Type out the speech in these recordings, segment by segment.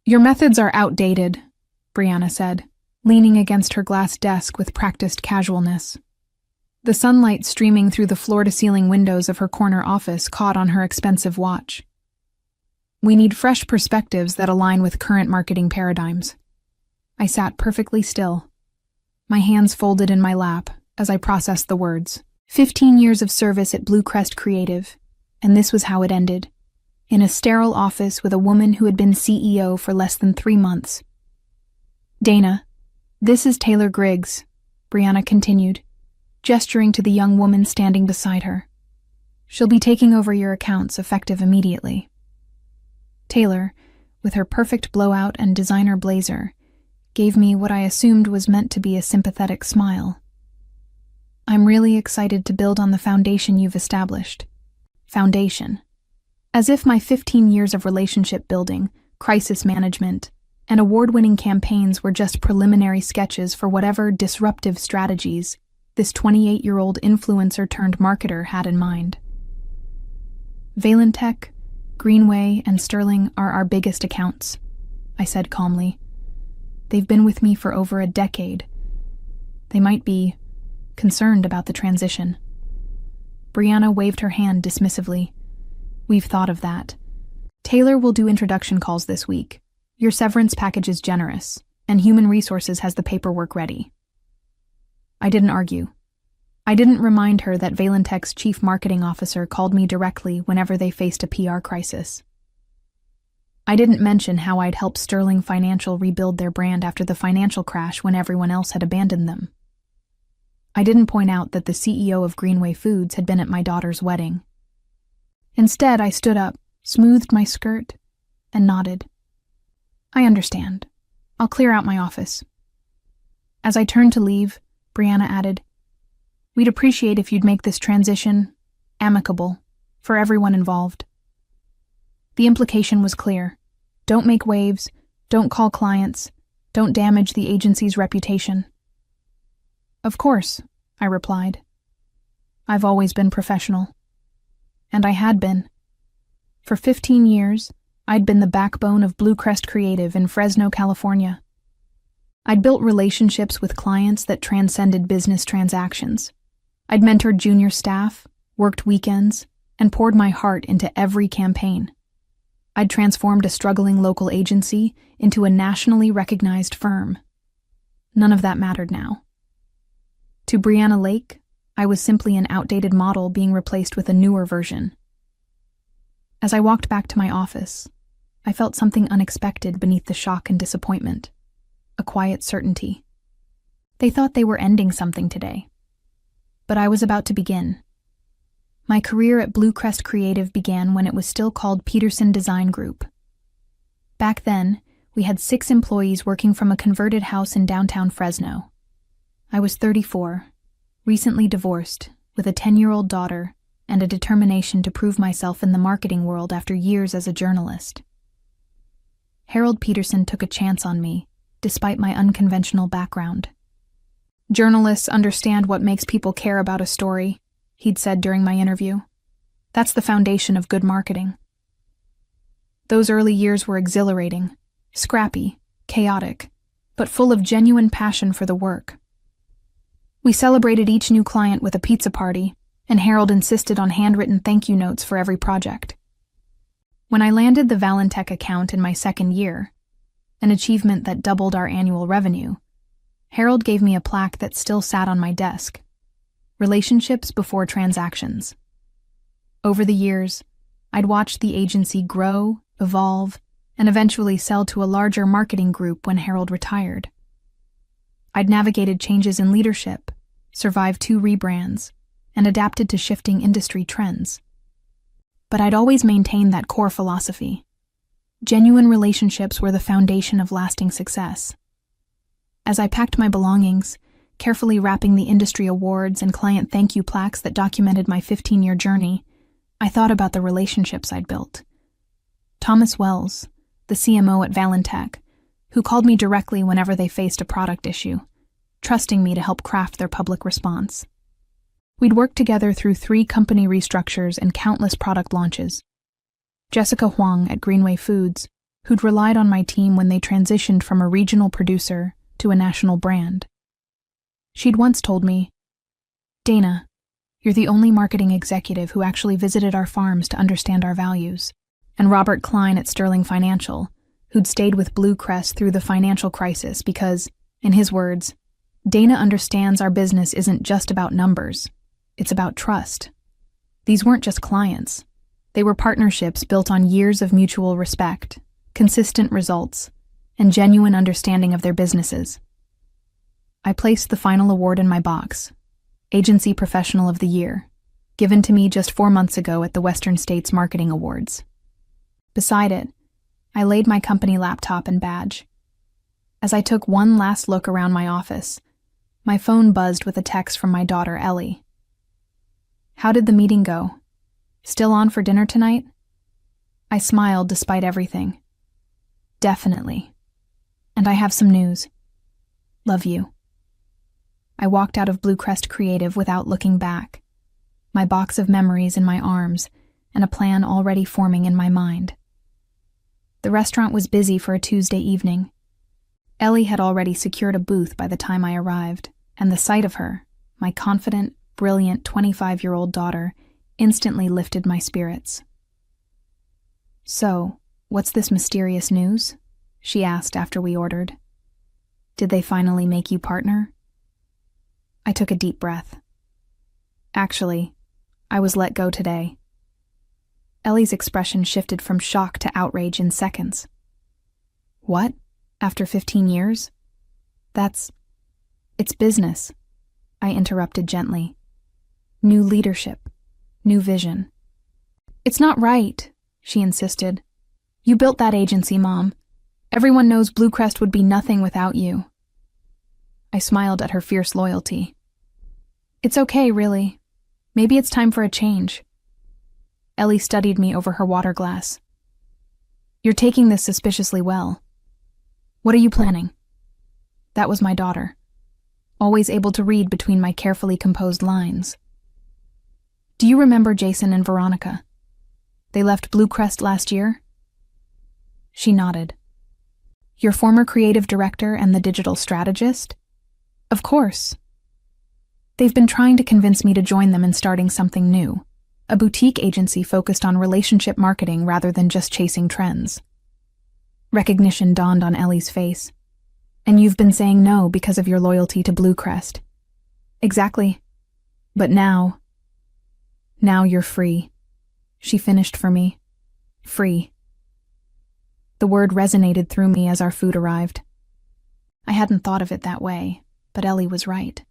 Your methods are outdated, Brianna said, leaning against her glass desk with practiced casualness. The sunlight streaming through the floor-to-ceiling windows of her corner office caught on her expensive watch. We need fresh perspectives that align with current marketing paradigms. I sat perfectly still, my hands folded in my lap as I processed the words. 15 years of service at Blue Crest Creative, and this was how it ended. In a sterile office with a woman who had been CEO for less than 3 months. Dana, this is Taylor Griggs, Brianna continued, gesturing to the young woman standing beside her. She'll be taking over your accounts effective immediately. Taylor, with her perfect blowout and designer blazer, gave me what I assumed was meant to be a sympathetic smile. I'm really excited to build on the foundation you've established. Foundation. As if my 15 years of relationship building, crisis management, and award-winning campaigns were just preliminary sketches for whatever disruptive strategies this 28-year-old influencer-turned-marketer had in mind. Valentech, Greenway, and Sterling are our biggest accounts, I said calmly. They've been with me for over a decade. They might be concerned about the transition. Brianna waved her hand dismissively. We've thought of that. Taylor will do introduction calls this week. Your severance package is generous, and Human Resources has the paperwork ready. I didn't argue. I didn't remind her that Valentech's chief marketing officer called me directly whenever they faced a PR crisis. I didn't mention how I'd helped Sterling Financial rebuild their brand after the financial crash when everyone else had abandoned them. I didn't point out that the CEO of Greenway Foods had been at my daughter's wedding. Instead, I stood up, smoothed my skirt, and nodded. I understand. I'll clear out my office. As I turned to leave, Brianna added, We'd appreciate if you'd make this transition amicable for everyone involved. The implication was clear. Don't make waves, don't call clients, don't damage the agency's reputation. Of course, I replied. I've always been professional. And I had been. For 15 years, I'd been the backbone of Blue Crest Creative in Fresno, California. I'd built relationships with clients that transcended business transactions. I'd mentored junior staff, worked weekends, and poured my heart into every campaign. I'd transformed a struggling local agency into a nationally recognized firm. None of that mattered now. To Brianna Lake, I was simply an outdated model being replaced with a newer version. As I walked back to my office, I felt something unexpected beneath the shock and disappointment. A quiet certainty. They thought they were ending something today. But I was about to begin. My career at Blue Crest Creative began when it was still called Peterson Design Group. Back then, we had 6 employees working from a converted house in downtown Fresno. I was 34, recently divorced, with a 10-year-old daughter, and a determination to prove myself in the marketing world after years as a journalist. Harold Peterson took a chance on me, despite my unconventional background. Journalists understand what makes people care about a story, he'd said during my interview. That's the foundation of good marketing. Those early years were exhilarating, scrappy, chaotic, but full of genuine passion for the work. We celebrated each new client with a pizza party, and Harold insisted on handwritten thank you notes for every project. When I landed the Valentech account in my second year, an achievement that doubled our annual revenue, Harold gave me a plaque that still sat on my desk. Relationships before transactions. Over the years, I'd watched the agency grow, evolve, and eventually sell to a larger marketing group when Harold retired. I'd navigated changes in leadership, survived 2 rebrands, and adapted to shifting industry trends. But I'd always maintained that core philosophy. Genuine relationships were the foundation of lasting success. As I packed my belongings, carefully wrapping the industry awards and client thank you plaques that documented my 15-year journey, I thought about the relationships I'd built. Thomas Wells, the CMO at Valentech, who called me directly whenever they faced a product issue, trusting me to help craft their public response. We'd worked together through 3 company restructures and countless product launches. Jessica Huang at Greenway Foods, who'd relied on my team when they transitioned from a regional producer to a national brand. She'd once told me, "Dana, you're the only marketing executive who actually visited our farms to understand our values." And Robert Klein at Sterling Financial, who'd stayed with Blue Crest through the financial crisis because, in his words, "Dana understands our business isn't just about numbers, it's about trust." These weren't just clients. They were partnerships built on years of mutual respect, consistent results, and genuine understanding of their businesses. I placed the final award in my box, Agency Professional of the Year, given to me just 4 months ago at the Western States Marketing Awards. Beside it, I laid my company laptop and badge. As I took one last look around my office, my phone buzzed with a text from my daughter, Ellie. "How did the meeting go? Still on for dinner tonight?" I smiled despite everything. "Definitely. And I have some news. Love you." I walked out of Blue Crest Creative without looking back, my box of memories in my arms and a plan already forming in my mind. The restaurant was busy for a Tuesday evening. Ellie had already secured a booth by the time I arrived, and the sight of her, my confident, brilliant 25-year-old daughter, instantly lifted my spirits. "So, what's this mysterious news?" she asked after we ordered. "Did they finally make you partner?" I took a deep breath. "Actually, I was let go today." Ellie's expression shifted from shock to outrage in seconds. "What? After 15 years? It's business," I interrupted gently. "New leadership, new vision." "It's not right," she insisted. "You built that agency, Mom. Everyone knows Blue Crest would be nothing without you." I smiled at her fierce loyalty. "It's okay, really. Maybe it's time for a change." Ellie studied me over her water glass. "You're taking this suspiciously well. What are you planning?" That was my daughter, always able to read between my carefully composed lines. "Do you remember Jason and Veronica? They left Blue Crest last year?" She nodded. "Your former creative director and the digital strategist?" "Of course. They've been trying to convince me to join them in starting something new, a boutique agency focused on relationship marketing rather than just chasing trends." Recognition dawned on Ellie's face. "And you've been saying no because of your loyalty to Blue Crest." "Exactly. But now you're free," she finished for me. Free. The word resonated through me as our food arrived. I hadn't thought of it that way, but Ellie was right.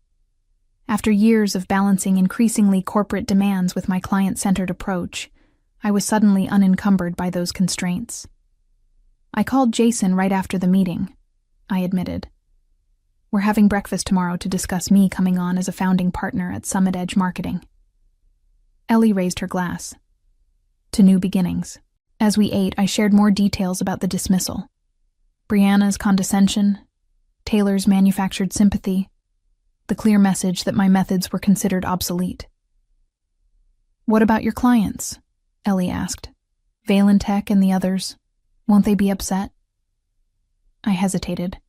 After years of balancing increasingly corporate demands with my client-centered approach, I was suddenly unencumbered by those constraints. "I called Jason right after the meeting," I admitted. "We're having breakfast tomorrow to discuss me coming on as a founding partner at Summit Edge Marketing." Ellie raised her glass. "To new beginnings." As we ate, I shared more details about the dismissal. Brianna's condescension, Taylor's manufactured sympathy, the clear message that my methods were considered obsolete. "What about your clients?" Ellie asked. "Valentech and the others, won't they be upset?" I hesitated.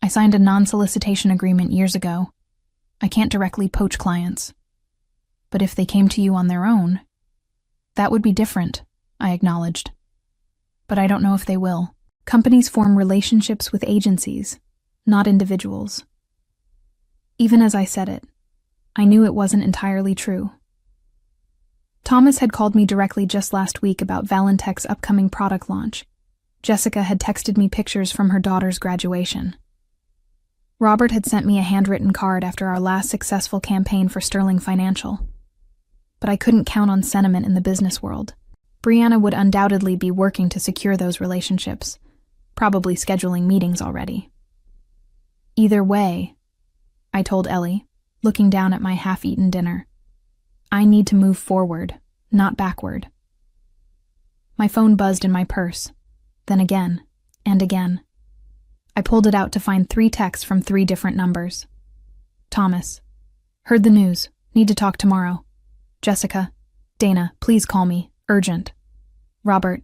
I signed a non-solicitation agreement years ago. I can't directly poach clients. But if they came to you on their own, that would be different, I acknowledged. But I don't know if they will. Companies form relationships with agencies, not individuals. Even as I said it, I knew it wasn't entirely true. Thomas had called me directly just last week about Valentech's upcoming product launch. Jessica had texted me pictures from her daughter's graduation. Robert had sent me a handwritten card after our last successful campaign for Sterling Financial. But I couldn't count on sentiment in the business world. Brianna would undoubtedly be working to secure those relationships, probably scheduling meetings already. Either way, I told Ellie, looking down at my half-eaten dinner, I need to move forward, not backward. My phone buzzed in my purse, then again, and again. I pulled it out to find 3 texts from 3 different numbers. Thomas: "Heard the news. Need to talk tomorrow." Jessica: "Dana, please call me. Urgent." Robert: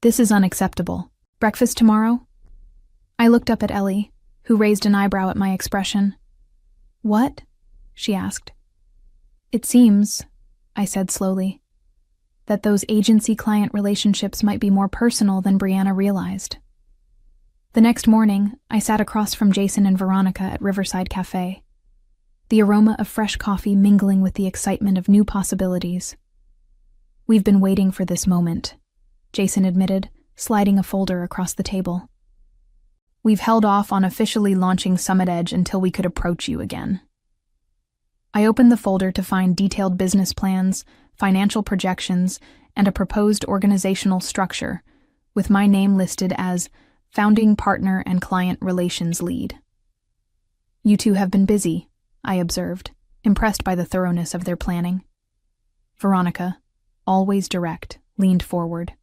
"This is unacceptable. Breakfast tomorrow? I looked up at Ellie, who raised an eyebrow at my expression. What? She asked. It seems, I said slowly, that those agency-client relationships might be more personal than Brianna realized. The next morning, I sat across from Jason and Veronica at Riverside Cafe, the aroma of fresh coffee mingling with the excitement of new possibilities. We've been waiting for this moment, Jason admitted, sliding a folder across the table. We've held off on officially launching Summit Edge until we could approach you again. I opened the folder to find detailed business plans, financial projections, and a proposed organizational structure, with my name listed as Founding Partner and Client Relations Lead. You two have been busy, I observed, impressed by the thoroughness of their planning. Veronica, always direct, leaned forward.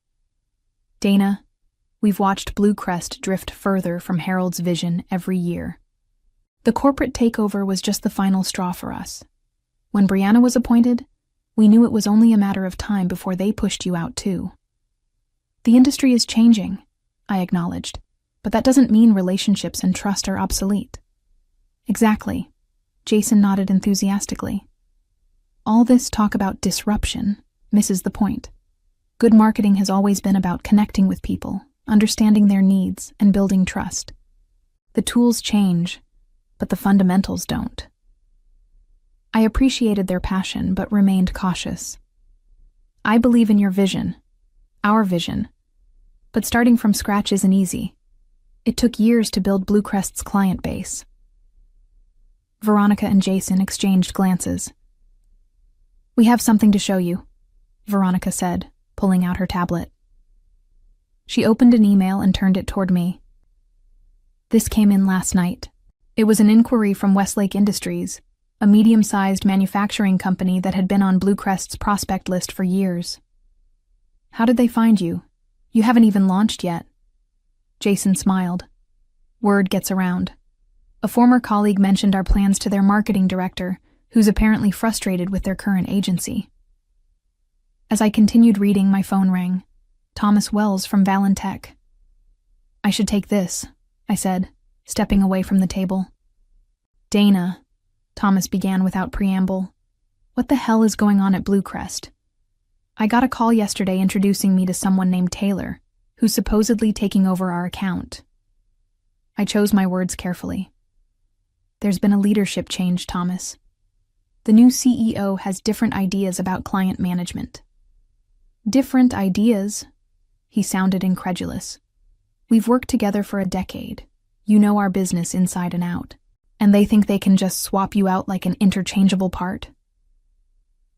Dana, we've watched Blue Crest drift further from Harold's vision every year. The corporate takeover was just the final straw for us. When Brianna was appointed, we knew it was only a matter of time before they pushed you out too. The industry is changing, I acknowledged, but that doesn't mean relationships and trust are obsolete. Exactly, Jason nodded enthusiastically. All this talk about disruption misses the point. Good marketing has always been about connecting with people, understanding their needs, and building trust. The tools change, but the fundamentals don't. I appreciated their passion, but remained cautious. I believe in your vision, our vision, but starting from scratch isn't easy. It took years to build Blue Crest's client base. Veronica and Jason exchanged glances. We have something to show you, Veronica said, pulling out her tablet. She opened an email and turned it toward me. This came in last night. It was an inquiry from Westlake Industries, a medium-sized manufacturing company that had been on Blue Crest's prospect list for years. How did they find you? You haven't even launched yet. Jason smiled. Word gets around. A former colleague mentioned our plans to their marketing director, who's apparently frustrated with their current agency. As I continued reading, my phone rang. Thomas Wells from Valentech. I should take this, I said, stepping away from the table. Dana, Thomas began without preamble. What the hell is going on at Blue Crest? I got a call yesterday introducing me to someone named Taylor, who's supposedly taking over our account. I chose my words carefully. There's been a leadership change, Thomas. The new CEO has different ideas about client management. Different ideas? He sounded incredulous. We've worked together for a decade. You know our business inside and out. And they think they can just swap you out like an interchangeable part?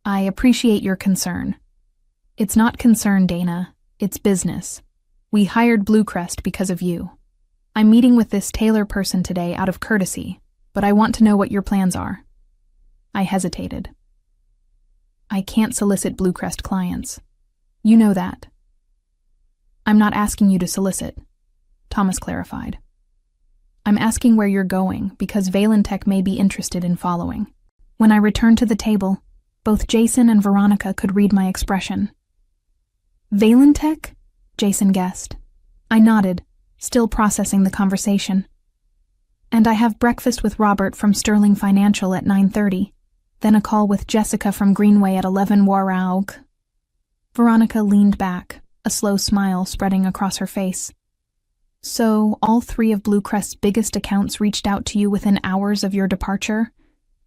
I appreciate your concern. It's not concern, Dana. It's business. We hired Blue Crest because of you. I'm meeting with this Taylor person today out of courtesy, but I want to know what your plans are. I hesitated. I can't solicit Blue Crest clients. You know that. I'm not asking you to solicit, Thomas clarified. I'm asking where you're going because Valentech may be interested in following. When I returned to the table, both Jason and Veronica could read my expression. Valentech? Jason guessed. I nodded, still processing the conversation. And I have breakfast with Robert from Sterling Financial at 9:30, then a call with Jessica from Greenway at 11 Waraug. Veronica leaned back, a slow smile spreading across her face. So, all three of Blue Crest's biggest accounts reached out to you within hours of your departure?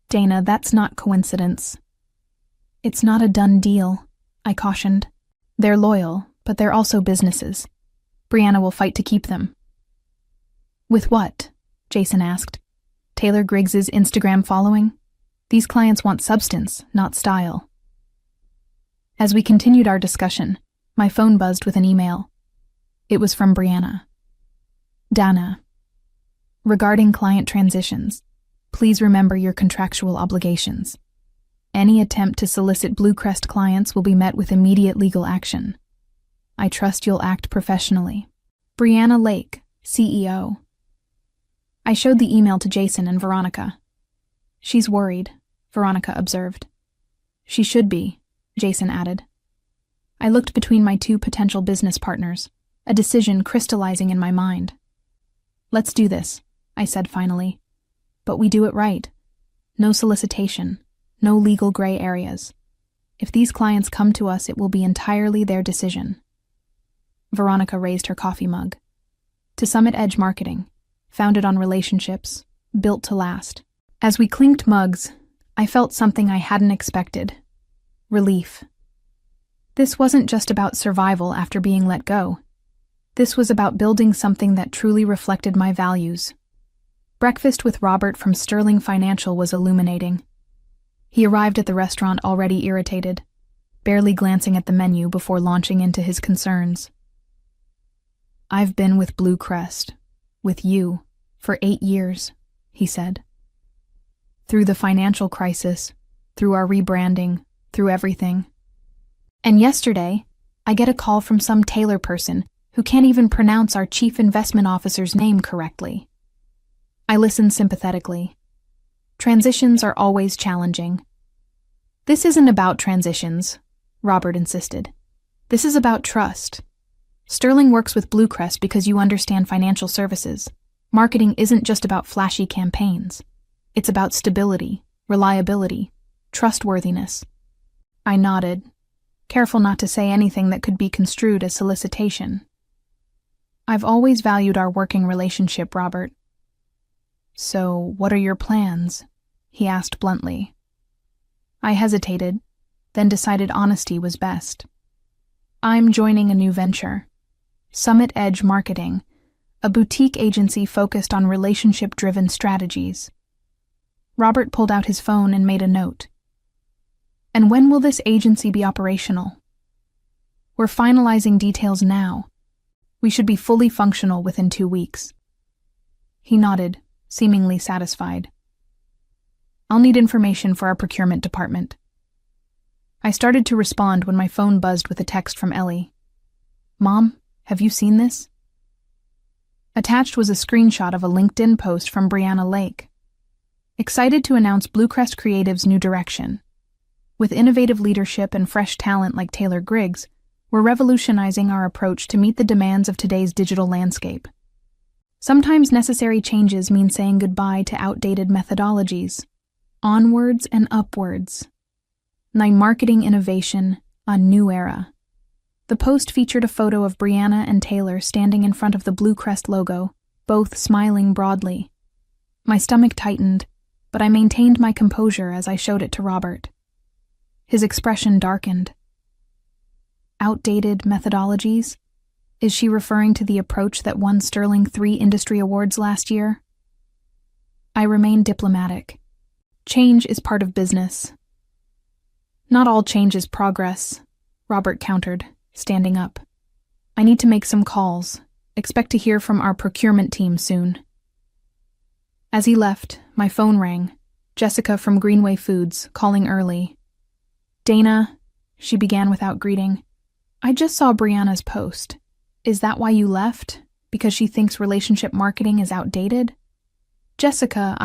Dana, that's not coincidence. It's not a done deal, I cautioned. They're loyal, but they're also businesses. Brianna will fight to keep them. With what? Jason asked. Taylor Griggs's Instagram following? These clients want substance, not style. As we continued our discussion, my phone buzzed with an email. It was from Brianna. Dana, regarding client transitions, please remember your contractual obligations. Any attempt to solicit Blue Crest clients will be met with immediate legal action. I trust you'll act professionally. Brianna Lake, CEO. I showed the email to Jason and Veronica. She's worried, Veronica observed. She should be, Jason added. I looked between my two potential business partners, a decision crystallizing in my mind. "Let's do this," I said finally. "But we do it right. No solicitation, no legal gray areas. If these clients come to us, it will be entirely their decision." Veronica raised her coffee mug. "To Summit Edge Marketing, founded on relationships, built to last." As we clinked mugs, I felt something I hadn't expected. Relief. This wasn't just about survival after being let go. This was about building something that truly reflected my values. Breakfast with Robert from Sterling Financial was illuminating. He arrived at the restaurant already irritated, barely glancing at the menu before launching into his concerns. "I've been with Blue Crest, with you, for 8 years, he said. "Through the financial crisis, through our rebranding, through everything. And yesterday, I get a call from some Taylor person who can't even pronounce our chief investment officer's name correctly." I listened sympathetically. Transitions are always challenging. "This isn't about transitions," Robert insisted. "This is about trust. Sterling works with Blue Crest because you understand financial services. Marketing isn't just about flashy campaigns. It's about stability, reliability, trustworthiness." I nodded, careful not to say anything that could be construed as solicitation. "I've always valued our working relationship, Robert." "So, what are your plans?" he asked bluntly. I hesitated, then decided honesty was best. "I'm joining a new venture, Summit Edge Marketing, a boutique agency focused on relationship-driven strategies." Robert pulled out his phone and made a note. "And when will this agency be operational?" "We're finalizing details now. We should be fully functional within 2 weeks." He nodded, seemingly satisfied. "I'll need information for our procurement department." I started to respond when my phone buzzed with a text from Ellie. "Mom, have you seen this?" Attached was a screenshot of a LinkedIn post from Brianna Lake. "Excited to announce Bluecrest Creative's new direction. With innovative leadership and fresh talent like Taylor Griggs, we're revolutionizing our approach to meet the demands of today's digital landscape. Sometimes necessary changes mean saying goodbye to outdated methodologies. Onwards and upwards. Ny marketing innovation, a new era." The post featured a photo of Brianna and Taylor standing in front of the Blue Crest logo, both smiling broadly. My stomach tightened, but I maintained my composure as I showed it to Robert. His expression darkened. Outdated methodologies? Is she referring to the approach that won Sterling 3 industry awards last year? I remained diplomatic. Change is part of business. "Not all change is progress," Robert countered, standing up. "I need to make some calls. Expect to hear from our procurement team soon." As he left, my phone rang. Jessica from Greenway Foods, calling early. "Dana," she began without greeting, "I just saw Brianna's post. Is that why you left? Because she thinks relationship marketing is outdated?" "Jessica,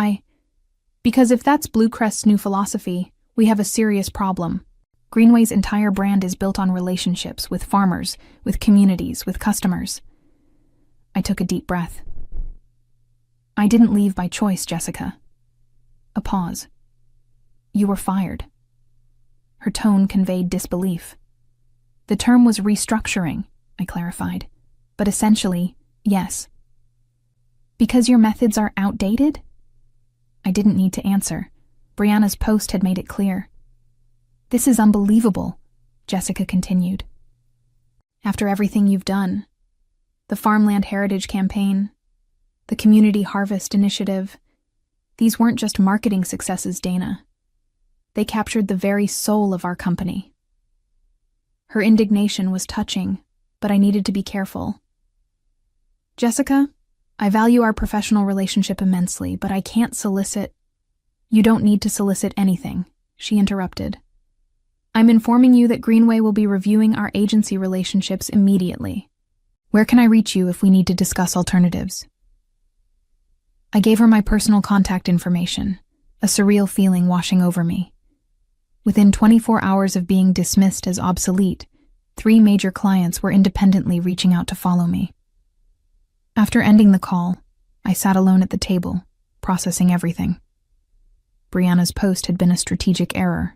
Because if that's Bluecrest's new philosophy, we have a serious problem. Greenway's entire brand is built on relationships with farmers, with communities, with customers." I took a deep breath. "I didn't leave by choice, Jessica." A pause. "You were fired." Her tone conveyed disbelief. "The term was restructuring," I clarified. "But essentially, yes." "Because your methods are outdated?" I didn't need to answer. Brianna's post had made it clear. "This is unbelievable," Jessica continued. "After everything you've done, the Farmland Heritage Campaign, the Community Harvest Initiative, these weren't just marketing successes, Dana. They captured the very soul of our company." Her indignation was touching, but I needed to be careful. "Jessica, I value our professional relationship immensely, but I can't solicit—" "You don't need to solicit anything," she interrupted. "I'm informing you that Greenway will be reviewing our agency relationships immediately. Where can I reach you if we need to discuss alternatives?" I gave her my personal contact information, a surreal feeling washing over me. Within 24 hours of being dismissed as obsolete, 3 major clients were independently reaching out to follow me. After ending the call, I sat alone at the table, processing everything. Brianna's post had been a strategic error,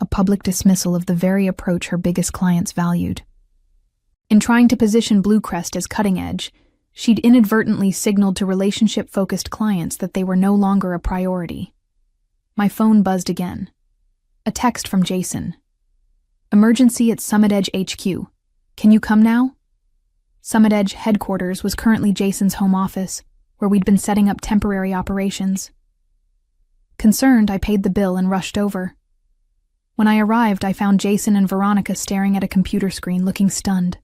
a public dismissal of the very approach her biggest clients valued. In trying to position Bluecrest as cutting edge, she'd inadvertently signaled to relationship-focused clients that they were no longer a priority. My phone buzzed again. A text from Jason. "Emergency at Summit Edge HQ. Can you come now?" Summit Edge headquarters was currently Jason's home office, where we'd been setting up temporary operations. Concerned, I paid the bill and rushed over. When I arrived, I found Jason and Veronica staring at a computer screen, looking stunned.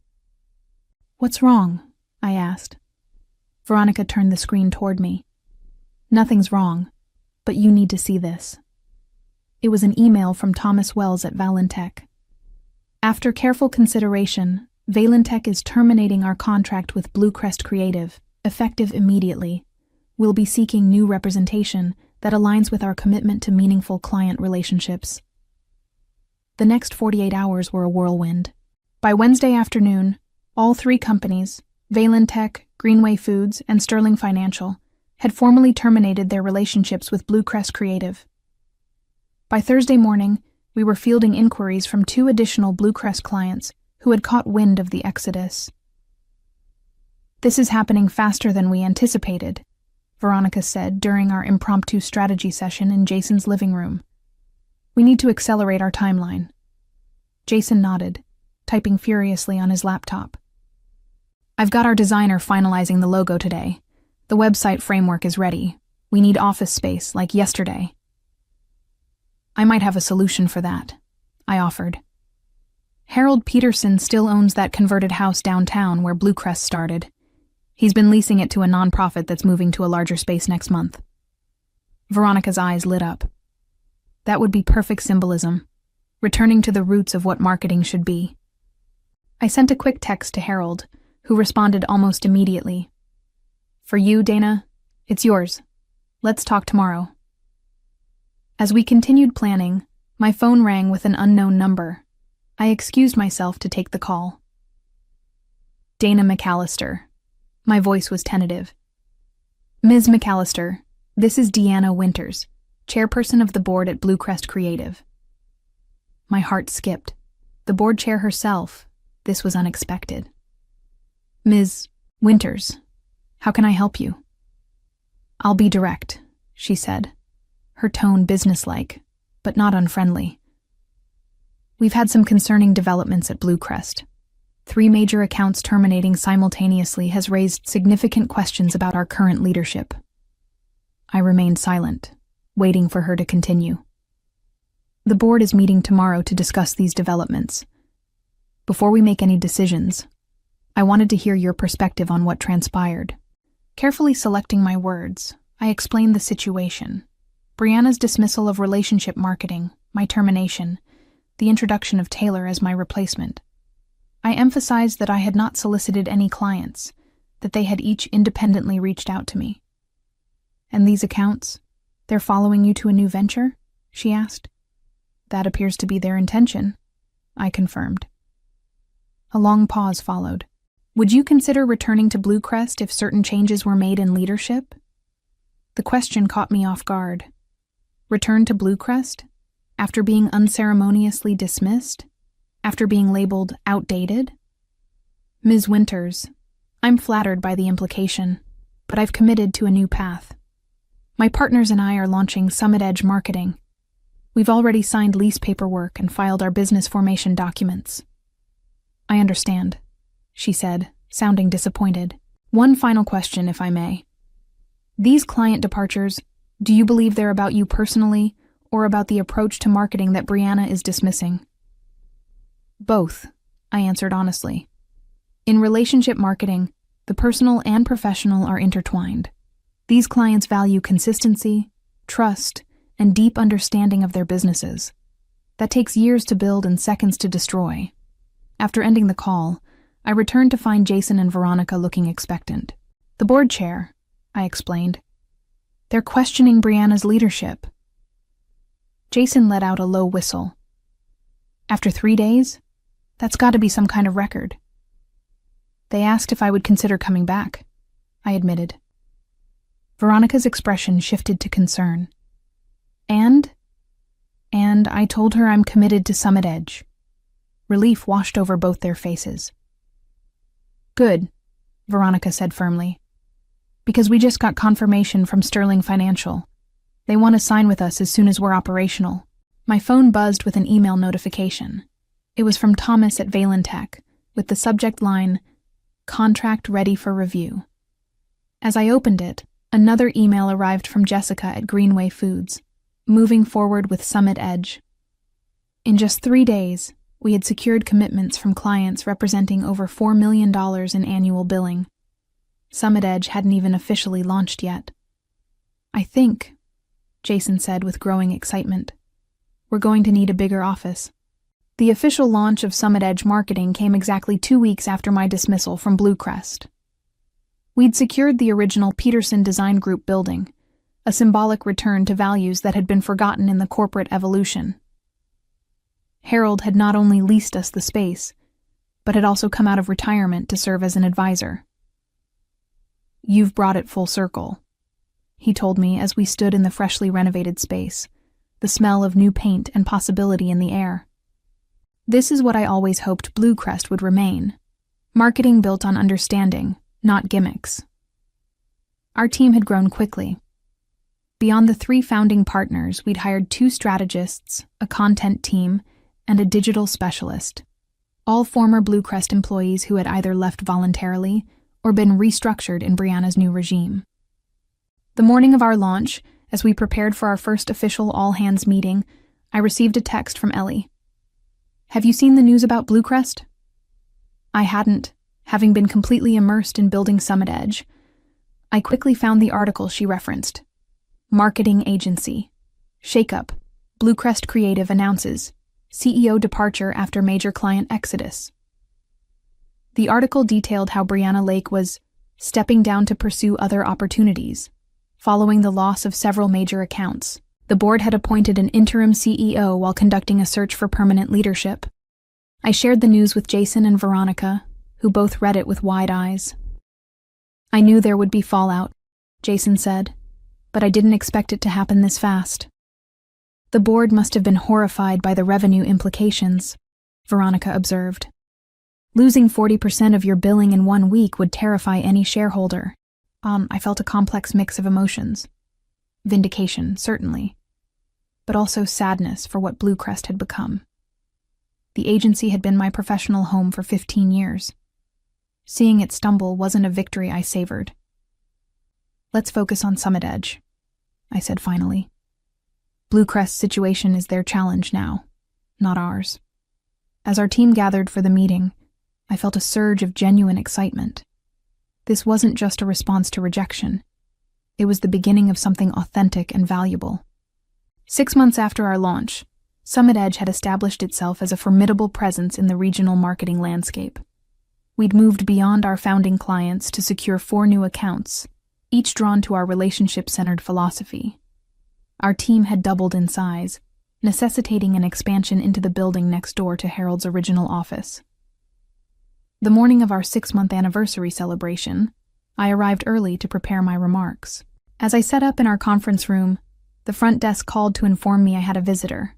"What's wrong?" I asked. Veronica turned the screen toward me. "Nothing's wrong, but you need to see this." It was an email from Thomas Wells at Valentech. "After careful consideration, Valentech is terminating our contract with Bluecrest Creative, effective immediately. We'll be seeking new representation that aligns with our commitment to meaningful client relationships." The next 48 hours were a whirlwind. By Wednesday afternoon, all 3 companies, Valentech, Greenway Foods, and Sterling Financial, had formally terminated their relationships with Bluecrest Creative. By Thursday morning, we were fielding inquiries from 2 additional Bluecrest clients who had caught wind of the exodus. "This is happening faster than we anticipated," Veronica said during our impromptu strategy session in Jason's living room. "We need to accelerate our timeline." Jason nodded, typing furiously on his laptop. "I've got our designer finalizing the logo today. The website framework is ready. We need office space, like yesterday." "I might have a solution for that," I offered. "Harold Peterson still owns that converted house downtown where Bluecrest started. He's been leasing it to a nonprofit that's moving to a larger space next month." Veronica's eyes lit up. That would be perfect symbolism, returning to the roots of what marketing should be. I sent a quick text to Harold, who responded almost immediately. "For you, Dana, it's yours. Let's talk tomorrow." As we continued planning, my phone rang with an unknown number. I excused myself to take the call. "Dana McAllister." My voice was tentative. "Ms. McAllister, this is Deanna Winters, chairperson of the board at Bluecrest Creative." My heart skipped. The board chair herself. This was unexpected. "Ms. Winters, how can I help you?" "I'll be direct," she said, her tone businesslike, but not unfriendly. "We've had some concerning developments at Bluecrest. 3 major accounts terminating simultaneously has raised significant questions about our current leadership." I remained silent, waiting for her to continue. "The board is meeting tomorrow to discuss these developments. Before we make any decisions, I wanted to hear your perspective on what transpired." Carefully selecting my words, I explained the situation. Brianna's dismissal of relationship marketing, my termination, the introduction of Taylor as my replacement. I emphasized that I had not solicited any clients, that they had each independently reached out to me. "And these accounts, they're following you to a new venture?" she asked. "That appears to be their intention," I confirmed. A long pause followed. "Would you consider returning to Bluecrest if certain changes were made in leadership?" The question caught me off guard. Return to Bluecrest? After being unceremoniously dismissed? After being labeled outdated? "Ms. Winters, I'm flattered by the implication, but I've committed to a new path. My partners and I are launching Summit Edge Marketing. We've already signed lease paperwork and filed our business formation documents." "I understand," she said, sounding disappointed. "One final question, if I may. These client departures, do you believe they're about you personally or about the approach to marketing that Brianna is dismissing?" "Both," I answered honestly. "In relationship marketing, the personal and professional are intertwined. These clients value consistency, trust, and deep understanding of their businesses. That takes years to build and seconds to destroy." After ending the call, I returned to find Jason and Veronica looking expectant. "The board chair," I explained. "They're questioning Brianna's leadership." Jason let out a low whistle. "After 3 days? That's got to be some kind of record. They asked if I would consider coming back, I admitted. Veronica's expression shifted to concern. And I told her I'm committed to Summit Edge. Relief washed over both their faces. Good, Veronica said firmly. Because we just got confirmation from Sterling Financial. They want to sign with us as soon as we're operational. My phone buzzed with an email notification. It was from Thomas at Valentech, with the subject line, "Contract ready for review." As I opened it, another email arrived from Jessica at Greenway Foods, moving forward with Summit Edge. In just 3 days, we had secured commitments from clients representing over $4 million in annual billing. Summit Edge hadn't even officially launched yet. I think, Jason said with growing excitement, we're going to need a bigger office. The official launch of Summit Edge marketing came exactly 2 weeks after my dismissal from Bluecrest. We'd secured the original Peterson Design Group building, a symbolic return to values that had been forgotten in the corporate evolution. Harold had not only leased us the space, but had also come out of retirement to serve as an advisor. "You've brought it full circle," he told me as we stood in the freshly renovated space, the smell of new paint and possibility in the air. This is what I always hoped Bluecrest would remain, marketing built on understanding, not gimmicks. Our team had grown quickly. Beyond the 3 founding partners, we'd hired 2 strategists, a content team, and a digital specialist, all former Bluecrest employees who had either left voluntarily or been restructured in Brianna's new regime. The morning of our launch, as we prepared for our first official all-hands meeting, I received a text from Ellie. "Have you seen the news about Bluecrest?" I hadn't, having been completely immersed in building Summit Edge. I quickly found the article she referenced. Marketing agency. Shakeup. Bluecrest Creative announces CEO departure after major client exodus. The article detailed how Brianna Lake was stepping down to pursue other opportunities. Following the loss of several major accounts, the board had appointed an interim CEO while conducting a search for permanent leadership. I shared the news with Jason and Veronica, who both read it with wide eyes. "I knew there would be fallout," Jason said, "but I didn't expect it to happen this fast." "The board must have been horrified by the revenue implications," Veronica observed. "Losing 40% of your billing in 1 week would terrify any shareholder." I felt a complex mix of emotions. Vindication, certainly, but also sadness for what Bluecrest had become. The agency had been my professional home for 15 years. Seeing it stumble wasn't a victory I savored. "Let's focus on Summit Edge," I said finally. "Bluecrest's situation is their challenge now, not ours." As our team gathered for the meeting, I felt a surge of genuine excitement. This wasn't just a response to rejection. It was the beginning of something authentic and valuable. 6 months after our launch, Summit Edge had established itself as a formidable presence in the regional marketing landscape. We'd moved beyond our founding clients to secure 4 new accounts, each drawn to our relationship-centered philosophy. Our team had doubled in size, necessitating an expansion into the building next door to Harold's original office. The morning of our 6-month anniversary celebration, I arrived early to prepare my remarks. As I set up in our conference room, the front desk called to inform me I had a visitor.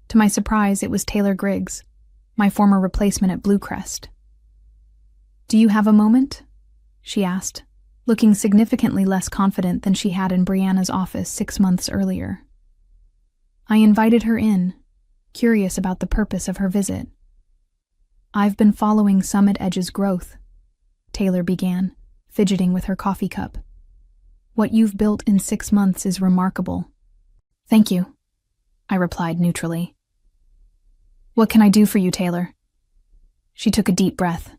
To my surprise, it was Taylor Griggs, my former replacement at Bluecrest. "Do you have a moment?" she asked, looking significantly less confident than she had in Brianna's office 6 months earlier. I invited her in, curious about the purpose of her visit. "I've been following Summit Edge's growth," Taylor began, fidgeting with her coffee cup. "What you've built in 6 months is remarkable." "Thank you," I replied neutrally. "What can I do for you, Taylor?" She took a deep breath.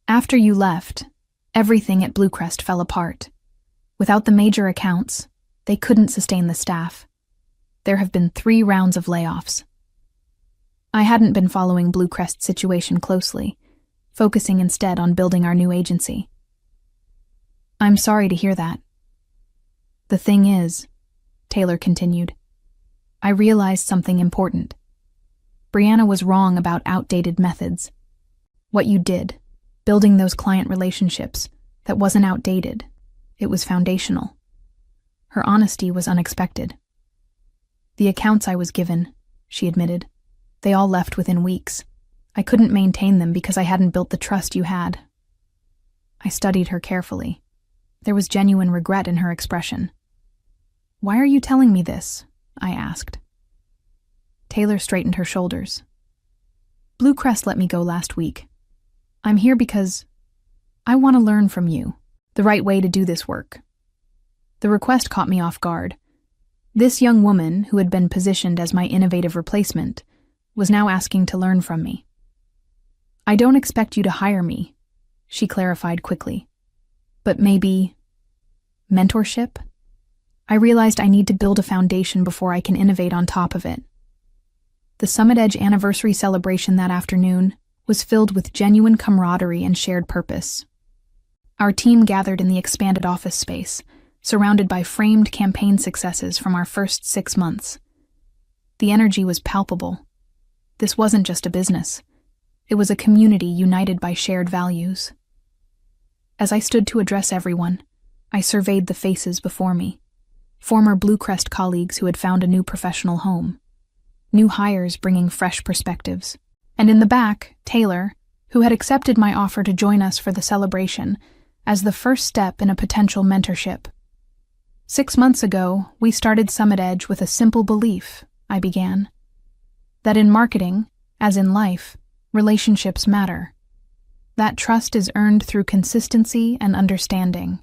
"After you left, everything at Bluecrest fell apart. Without the major accounts, they couldn't sustain the staff. There have been 3 rounds of layoffs." I hadn't been following Bluecrest's situation closely, focusing instead on building our new agency. "I'm sorry to hear that. The thing is," Taylor continued, "I realized something important. Brianna was wrong about outdated methods. What you did, building those client relationships, that wasn't outdated. It was foundational. Her honesty was unexpected. The accounts I was given, she admitted, they all left within weeks. I couldn't maintain them because I hadn't built the trust you had. I studied her carefully. There was genuine regret in her expression. "Why are you telling me this?" I asked. Taylor straightened her shoulders. "Blue Crest let me go last week. I'm here because I want to learn from you, the right way to do this work." The request caught me off guard. This young woman, who had been positioned as my innovative replacement, was now asking to learn from me. "I don't expect you to hire me," she clarified quickly. "But maybe mentorship?" I realized I need to build a foundation before I can innovate on top of it. The Summit Edge anniversary celebration that afternoon was filled with genuine camaraderie and shared purpose. Our team gathered in the expanded office space, surrounded by framed campaign successes from our first 6 months. The energy was palpable. This wasn't just a business. It was a community united by shared values. As I stood to address everyone, I surveyed the faces before me. Former Blue Crest colleagues who had found a new professional home. New hires bringing fresh perspectives. And in the back, Taylor, who had accepted my offer to join us for the celebration as the first step in a potential mentorship. 6 months ago, we started Summit Edge with a simple belief, I began. That in marketing, as in life, relationships matter. That trust is earned through consistency and understanding.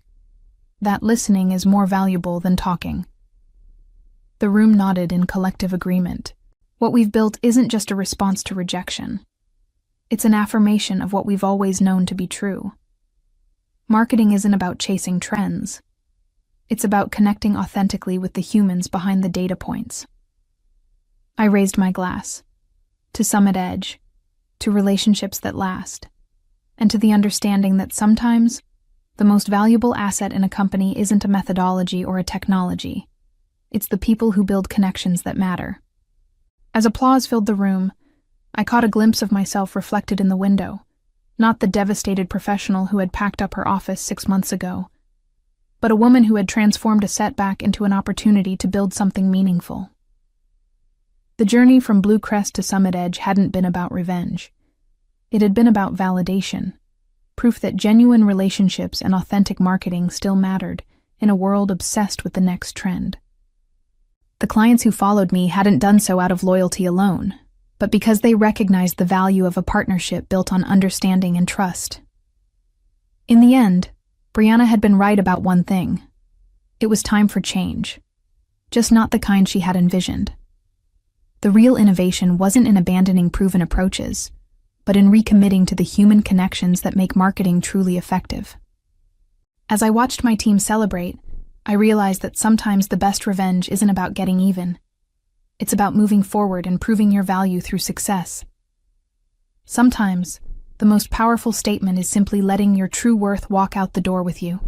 That listening is more valuable than talking. The room nodded in collective agreement. What we've built isn't just a response to rejection. It's an affirmation of what we've always known to be true. Marketing isn't about chasing trends. It's about connecting authentically with the humans behind the data points. I raised my glass. To Summit Edge. To relationships that last. And to the understanding that sometimes the most valuable asset in a company isn't a methodology or a technology. It's the people who build connections that matter. As applause filled the room, I caught a glimpse of myself reflected in the window, not the devastated professional who had packed up her office 6 months ago, but a woman who had transformed a setback into an opportunity to build something meaningful. The journey from Blue Crest to Summit Edge hadn't been about revenge. It had been about validation, proof that genuine relationships and authentic marketing still mattered in a world obsessed with the next trend. The clients who followed me hadn't done so out of loyalty alone, but because they recognized the value of a partnership built on understanding and trust. In the end, Brianna had been right about one thing. It was time for change, just not the kind she had envisioned. The real innovation wasn't in abandoning proven approaches, but in recommitting to the human connections that make marketing truly effective. As I watched my team celebrate, I realized that sometimes the best revenge isn't about getting even. It's about moving forward and proving your value through success. Sometimes, the most powerful statement is simply letting your true worth walk out the door with you.